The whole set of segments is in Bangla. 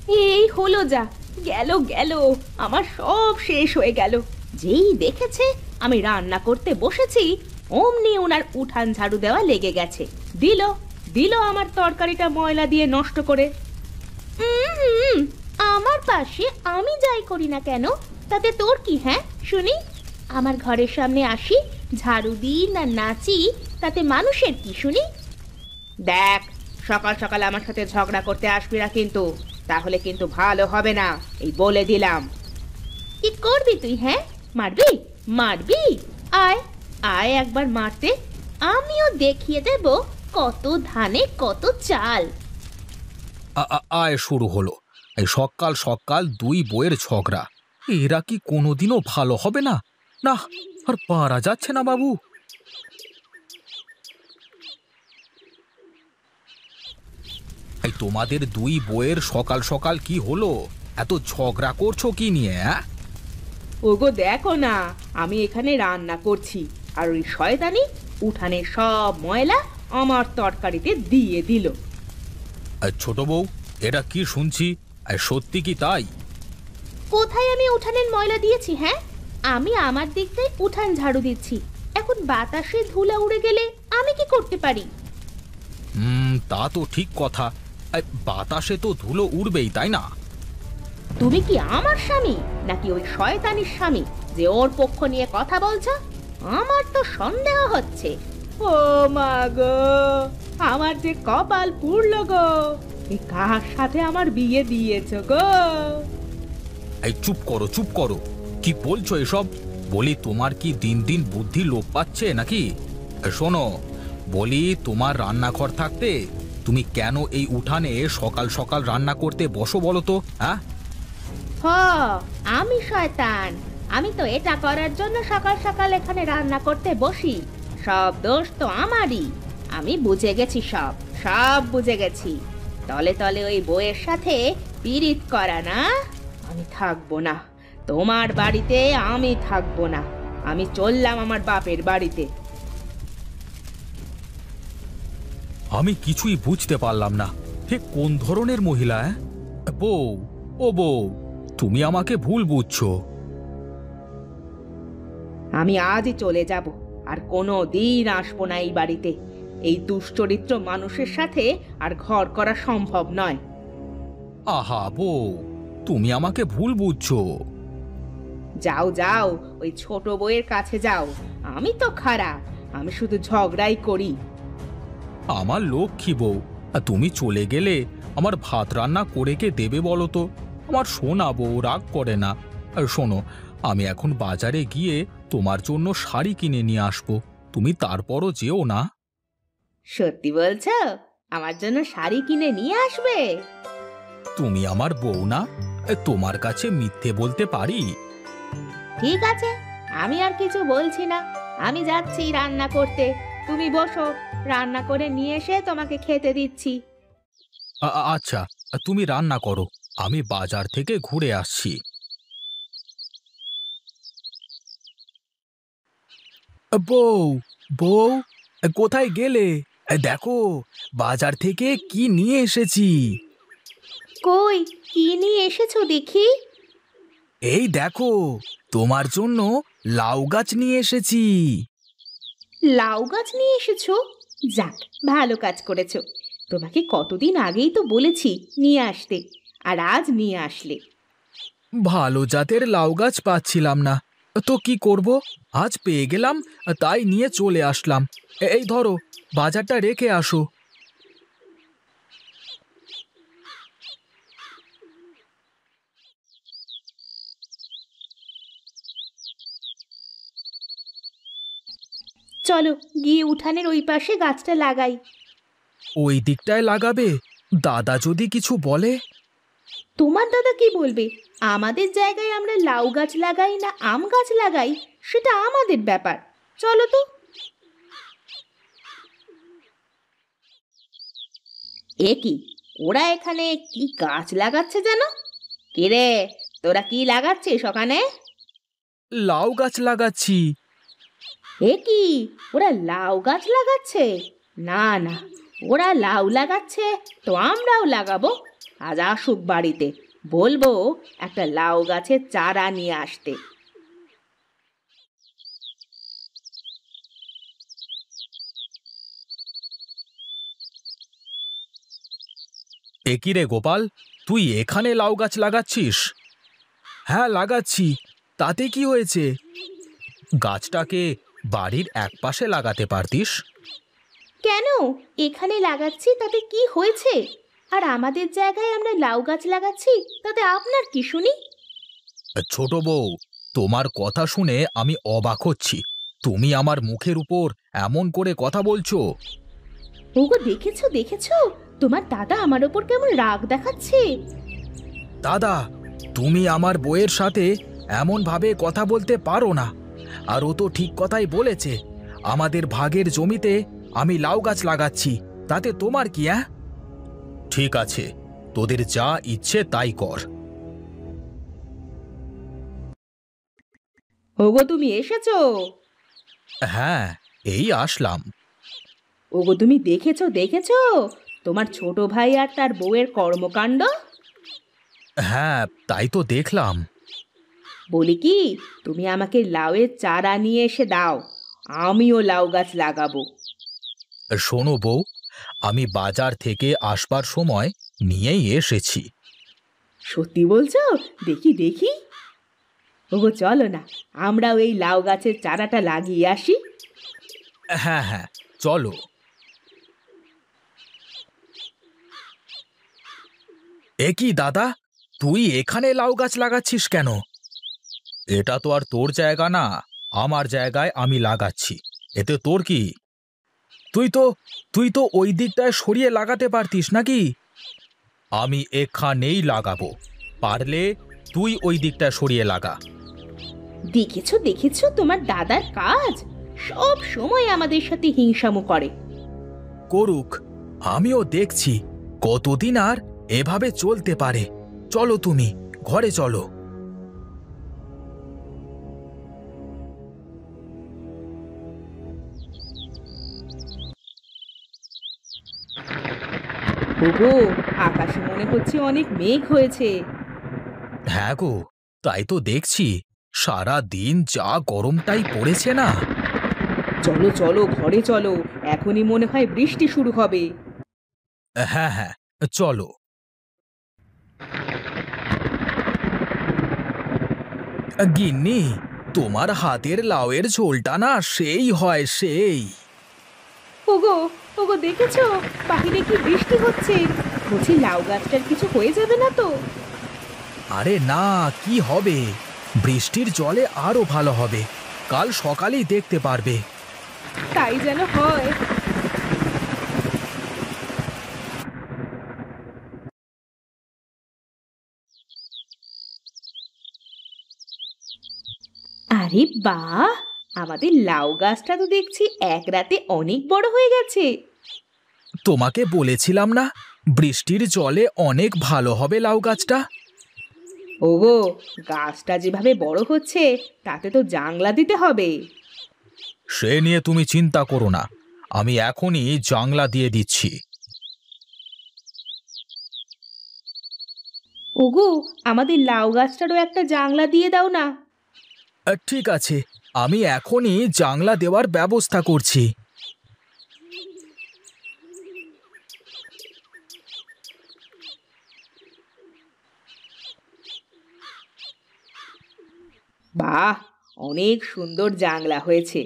এই হলো যা, গেল গেল, আমার সব শেষ হয়ে গেল। যেই দেখেছে আমি রান্না করতে বসেছি অমনি ওনার উঠান ঝাড়ু দেওয়া লেগে গেছে। দিল দিল আমার তরকারিটা ময়লা দিয়ে নষ্ট করে। আমার পাশে আমি যাই করি না কেন তাতে তোর কি? হ্যাঁ শুনি, আমার ঘরের সামনে আসি, ঝাড়ু দিই না নাচি, তাতে মানুষের কি শুনি? দেখ, সকাল সকাল আমার সাথে ঝগড়া করতে আসবি না কিন্তু, তাহলে কিন্তু ভালো হবে না, এই বলে দিলাম। কি করবি তুই? হ্যাঁ মারবি? মারবি? আয় আয় একবার মারতে, আমিও দেখিয়ে দেব কত ধানে কত চাল। আয় শুরু হলো। এই সকাল সকাল দুই বইয়ের ঝগড়া, এরা কি কোনোদিনও ভালো হবে না? না, আর পারা যাচ্ছে না বাবু। এই তোমাদের দুই বইয়ের সকাল সকাল কি হলো? এত ঝগড়া করছো কি নিয়ে? ওগো দেখো না, আমি এখানে রান্না করছি আর ওই শয়তানি উঠানে সব ময়লা আমার তরকারিতে দিয়ে দিল। ছোট বউ, এটা কি শুনছি? সত্যি কি তাই? কোথায় আমি উঠানের ময়লা দিয়েছি? হ্যাঁ, আমি আমার দিক থেকে উঠান ঝাড়ু দিচ্ছি, এখন বাতাসে ধুলা উড়ে গেলে আমি কি করতে পারি? তা তো ঠিক কথা। বাতাসে তো ধুলো উড়বেই, তাই না? তুমি কি আমার স্বামী নাকি ওই শয়তানির স্বামী যে ওর পক্ষ নিয়ে কথা বলছো? আমার তো সন্দেহ হচ্ছে। ও মা গো, আমার যে কপাল পুড়লো গো, এই কার সাথে আমার বিয়ে দিয়েছো গো? এই চুপ করো, চুপ করো। কি বলছো এসব? বলি তোমার কি দিন দিন বুদ্ধি লোপ পাচ্ছে নাকি? শোনো, বলি তোমার রান্নাঘর থাকতে তুমি কেন এই উঠানে সকাল সকাল রান্না করতে বসো বলো তো? হ্যাঁ, আমি শয়তান, আমি তো এটা করার জন্য সকাল সকাল এখানে রান্না করতে বসি। সব দোষ তো আমারই, আমি বুঝে গেছি, সব সব বুঝে গেছি। তলে তলে ওই বউয়ের সাথে পীড়িত করা না, আমি থাকবো না তোমার বাড়িতে, আমি থাকবো না, আমি চললাম আমার বাপের বাড়িতে। আমি কিছুই বুঝতে পারলাম না, ঠিক কোন ধরনের মহিলা? বউ, ও বউ, তুমি আমাকে ভুল বুঝছো। আমি আজই চলে যাব, আর কোনো দিন আসবো না এই বাড়িতে। এই দুশ্চরিত্র মানুষের সাথে আর ঘর করা সম্ভব নয়। আহা বউ, তুমি আমাকে ভুল বুঝছো। যাও যাও, ওই ছোট বউয়ের কাছে যাও, আমি তো খারাপ, আমি শুধু ঝগড়াই করি। আমার লক্ষ্মী বউ, তুমি চলে গেলে আমার ভাত রান্না করে কে দেবে বলো তো? আমার সোনা বউ রাগ করে না। শোনো, আমি এখন বাজারে গিয়ে তোমার জন্য শাড়ি কিনে নিয়ে আসবো, তুমি তারপরও যেও না। সত্যি বলছো? আমার জন্য শাড়ি কিনে নিয়ে আসবে? তুমি আমার বউ না, তোমার কাছে মিথ্যে বলতে পারি? ঠিক আছে, আমি আর কিছু বলছি না, আমি যাচ্ছি রান্না করতে। তুমি বসো, রান্না করে নিয়ে এসে তোমাকে খেতে দিচ্ছি। আচ্ছা, তুমি রান্না করো, আমি বাজার থেকে ঘুরে আসছি। বউ, বউ, কোথায় গেলে? দেখো, বাজার থেকে কি নিয়ে এসেছি। কই, কি নিয়ে এসেছো দেখি? এই দেখো, তোমার জন্য লাউ গাছ নিয়ে এসেছি। লাউ গাছ নিয়ে এসেছো? যাক, ভালো কাজ করেছো। তোমাকে কতদিন আগেই তো বলেছি নিয়ে আসতে, আর আজ নিয়ে আসলে। ভালো জাতের লাউ গাছ পাচ্ছিলাম না, তো কি করব, আজ পেয়ে গেলাম, তাই নিয়ে চলে আসলাম। এই ধরো, বাজারটা রেখে আসো। চলো গিয়ে উঠানের ওই পাশে গাছটা লাগাই। ওই দিকটায় লাগাবে? দাদা যদি কিছু বলে? তোমার দাদা কি বলবে? আমাদের জায়গায় আমরা লাউ গাছ লাগাই না আম গাছ লাগাই সেটা আমাদের ব্যাপার। চলো তো। এ কি, ওরা এখানে কি গাছ লাগাচ্ছে যেন? কিরে, তোরা কি লাগাচ্ছিস ওখানে? লাউ গাছ লাগাচ্ছি। এ কি, ওরা লাউ গাছ লাগাচ্ছে? না না, ওরা লাউ লাগাচ্ছে তো আমরাও লাগাবো। আজ আসুক বাড়িতে, বলবো একটা লাউ গাছের চারা নিয়ে আসতে। এ কি রে গোপাল, তুই এখানে লাউ গাছ লাগাচ্ছিস? হ্যাঁ লাগাচ্ছি, তাতে কি হয়েছে? গাছটাকে বাড়ির একপাশে লাগাতে পারতিস। কেন? এখানে লাগাচ্ছি তাতে কি হয়েছে? আর আমাদের জায়গায় আমরা লাউ গাছ লাগাচ্ছি তাতে আপনার কি শুনি? ছোট বউ, তোমার কথা শুনে আমি অবাক হচ্ছি। তুমি আমার মুখের উপর এমন করে কথা বলছো? ওগো, দেখেছো দেখেছো, তোমার দাদা আমার ওপর কেমন রাগ দেখাচ্ছে। দাদা, তুমি আমার বউয়ের সাথে এমন ভাবে কথা বলতে পারো না। আর ও তো ঠিক কথাই বলেছে, আমাদের ভাগের জমিতে আমি লাউ গাছ লাগাচ্ছি, তাতে তোমার কি? ঠিক আছে, তোদের যা ইচ্ছে তাই কর। ওগো, তুমি এসেছো? হ্যাঁ, এই আসলাম। ওগো, তুমি দেখেছো দেখেছো তোমার ছোট ভাই আর তার বউয়ের কর্মকাণ্ড? হ্যাঁ, তাই তো দেখলাম। বলি কি, তুমি আমাকে লাউয়ের চারা নিয়ে এসে দাও, আমিও লাউ গাছ লাগাবো। শোনো বউ, আমি বাজার থেকে আসবার সময় নিয়েই এসেছি। সত্যি বলছো? দেখি দেখি। ওগো, চলো না, আমরাও এই লাউ গাছের চারাটা লাগিয়ে আসি। হ্যাঁ হ্যাঁ, চলো। এ কি দাদা, তুই এখানে লাউ গাছ লাগাচ্ছিস কেন? এটা তো আর তোর জায়গা না, আমার জায়গায় আমি লাগাচ্ছি, এতে তোর কি? তুই তো ওই দিকটায় সরিয়ে লাগাতে পারতিস নাকি? আমি এখানেই লাগাবো, পারলে তুই ওই দিকটা সরিয়ে লাগা। দেখেছো দেখেছো তোমার দাদার কাজ, সব সময় আমাদের সাথে হিংসামো করে। করুক, আমিও দেখছি কতদিন আর এভাবে চলতে পারে। চলো তুমি ঘরে চলো। ওগো, আকাশে মনে হচ্ছে অনেক মেঘ হয়েছে। হ্যাঁ গো, তাই তো দেখছি, সারা দিন যা গরমটাই পড়েছে না। চলো চলো, ঘরে চলো, এখনই মনে হয় বৃষ্টি শুরু হবে। হ্যাঁ হ্যাঁ, চলো। গিন্নি, তোমার হাতের লাউয়ের ঝোলটা না সেই হয় সেই। ওগো, ওগো, দেখেছো বাহিরে কি বৃষ্টি হচ্ছে? বলছি, লাউ গাছটার কিছু হয়ে যাবে না তো? আরে না, কি হবে, বৃষ্টির জলে আরো ভালো হবে, কাল সকালেই দেখতে পারবে। তাই যেন হয়। আরে বাহ, আমাদের লাউ গাছটা তো দেখছি এক রাতে অনেক বড় হয়ে গেছে। তোমাকে বলেছিলাম না, বৃষ্টির জলে অনেক ভালো হবে লাউ গাছটা। ওগো, গাছটা যেভাবে বড় হচ্ছে তাতে তো জাংলা দিতে হবে। সে নিয়ে তুমি চিন্তা করো না, আমি এখনই জাংলা দিয়ে দিচ্ছি। ওগো, আমাদের লাউ গাছটারও একটা জাংলা দিয়ে দাও না। ঠিক আছে, আমি এখনই জাংলা দেওয়ার ব্যবস্থা করছি। বাহ, অনেক সুন্দর জাংলা হয়েছে।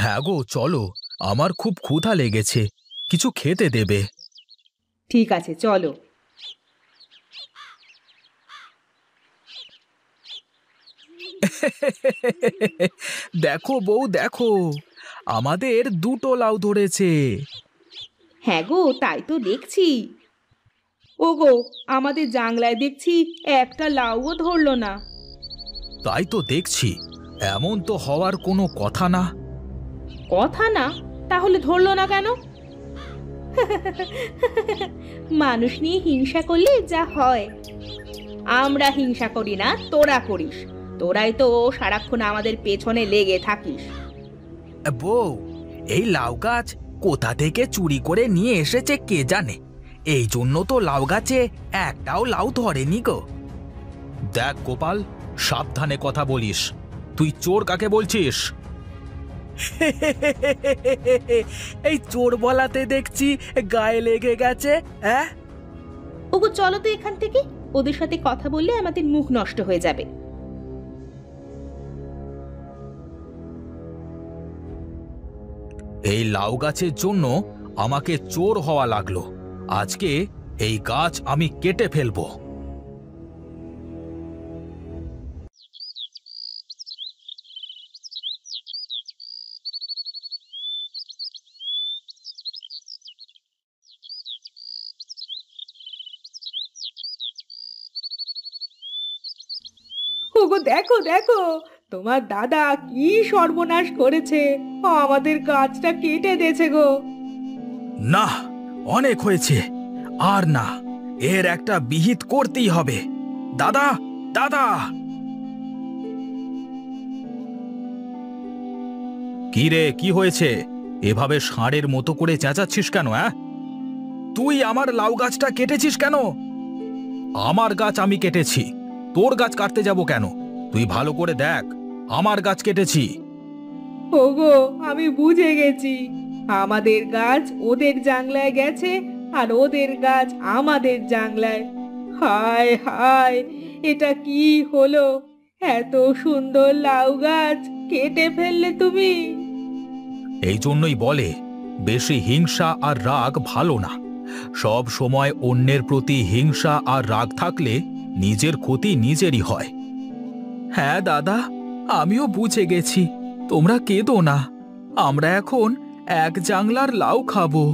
হ্যাঁ গো, চলো, আমার খুব ক্ষুধা লেগেছে, কিছু খেতে দেবে। ঠিক আছে, চলো। দেখো বউ দেখো, আমাদের দুটো লাউ ধরেছে। হ্যাঁ গো, তাই তো দেখছি। ওগো, আমাদের জাংলায় দেখছি একটা লাউও ধরলো না। তাই তো দেখছি, এমন তো হওয়ার কোনো কথা না। কথা না? তাহলে ধরলো না কেন? মানুষ নিয়ে হিংসা করলে যা হয়। আমরা হিংসা করি না, তোরা করিস। তোরাই তো সারাক্ষণ আমাদের পেছনে লেগে থাকিস। বউ, এই লাউ গাছ কোথা থেকে চুরি করে নিয়ে এসেছে কে জানে, এই জন্য তো লাউ গাছে একটাও লাউ ধরেনি গো। দেখ গোপাল, সাবধানে কথা বলিস। তুই চোর কাকে বলছিস? এই চোর বলাতে দেখছি গায়ে লেগে গেছে। হ্যাঁ, ওগো চলো তো এখান থেকে, ওদের সাথে কথা বললে আমাদের মুখ নষ্ট হয়ে যাবে। এই লাউ গাছের জন্য আমাকে চোর হওয়া লাগলো। আজকে এই গাছ আমি কেটে ফেলবো। ওগো দেখো দেখো, তোমার দাদা কি সর্বনাশ করেছে, আমাদের গাছটা কেটে দিয়েছে গো। না, অনেক হয়েছে, আর না, এর একটা বিহিত করতেই হবে। দাদা, দাদা! কি রে, কি হয়েছে? এভাবে ষাঁড়ের মতো করে চেঁচাচ্ছিস কেন? হ্যাঁ, তুই আমার লাউ গাছটা কেটেছিস কেন? আমার গাছ আমি কেটেছি, তোর গাছ কাটতে যাব কেন? তুই ভালো করে দেখ, আমার গাছ কেটেছি। ওগো আমি বুঝে গেছি, আমাদের গাছ ওদের জাংলায় গেছে আর ওদের গাছ আমাদের জাংলায়। হায় হায়, এটা কি হলো? এত সুন্দর লাউ গাছ কেটে ফেললে তুমি। এই জন্যই বলে, বেশি হিংসা আর রাগ ভালো না। সব সময় অন্যের প্রতি হিংসা আর রাগ থাকলে নিজের ক্ষতি নিজেরই হয়। হ্যাঁ দাদা, আমিও বুঝে গেছি। তোমরা কেঁদো না, আমরা এখন এক জাংলার লাউ খাবো।